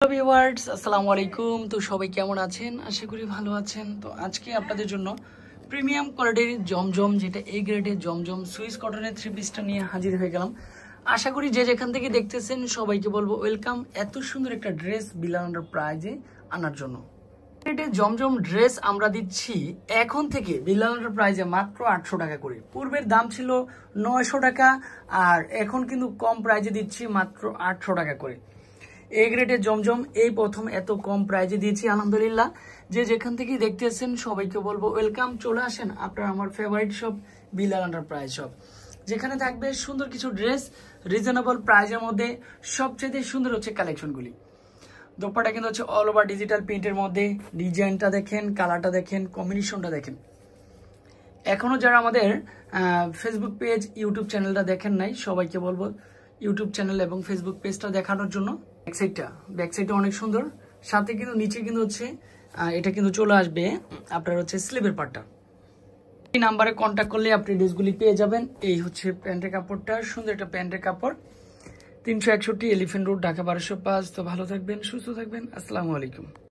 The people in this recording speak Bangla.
হ্যালো ভিউয়ার্স, আসসালামু আলাইকুম। তো সবাই কেমন আছেন? আশা করি ভালো আছেন। তো আজকে আপনাদের জন্য প্রিমিয়াম কোয়ালিটির জমজম, যেটা এই গ্রেডের জমজম সুইস কটনের থ্রি পিসটা নিয়ে হাজির হয়ে গেলাম। আশা করি যে যেখান থেকে দেখতেছেন সবাইকে বলবো ওয়েলকাম এত সুন্দর একটা ড্রেস বিলো আন্ডার প্রাইজে আনার জন্য। জমজম ড্রেস আমরা দিচ্ছি এখন থেকে বিলো আন্ডার প্রাইজে মাত্র 800 টাকা করে। পূর্বের দাম ছিল 900 টাকা, আর এখন কিন্তু কম প্রাইজে দিচ্ছি মাত্র 800 টাকা করে। এ গ্রেডের জমজম এই প্রথম এত কম প্রাইজে দিয়েছি আলহামদুলিল্লাহ। যে যেখান থেকে দেখতেছেন সবাইকে বলবো ওয়েলকাম, চলে আসেন আপনার আমার favourite shop Bilal enterprise shop, যেখানে থাকবে সুন্দর কিছু ড্রেস রিজনেবল প্রাইজের মধ্যে। সবচেয়ে সুন্দর হচ্ছে কালেকশনগুলি। দোপাটা কিন্তু হচ্ছে অল ওভার ডিজিটাল প্রিন্টের মধ্যে। ডিজাইনটা দেখেন, কালারটা দেখেন, কম্বিনেশনটা দেখেন। এখনো যারা আমাদের ফেসবুক পেজ ইউটিউব চ্যানেলটা দেখেন নাই, সবাইকে বলবো ইউটিউব চ্যানেল এবং ফেসবুক পেজটা দেখানোর জন্য। ব্যাকসাইডটা অনেক সুন্দর, সাথে কিন্তু নিচে কিন্তু হচ্ছে এটা কিন্তু চলে আসবে আপনার হচ্ছে স্লিভের পার্টটা। এই নাম্বারে কন্ট্যাক্ট করলে আপনি ড্রেসগুলি পেয়ে যাবেন। এই হচ্ছে প্যান্টের কাপড়টা, সুন্দর একটা প্যান্টের কাপড়। 361 এলিফ্যান্ট রোড, ঢাকা 1205। তো ভালো থাকবেন, সুস্থ থাকবেন। আসসালামু আলাইকুম।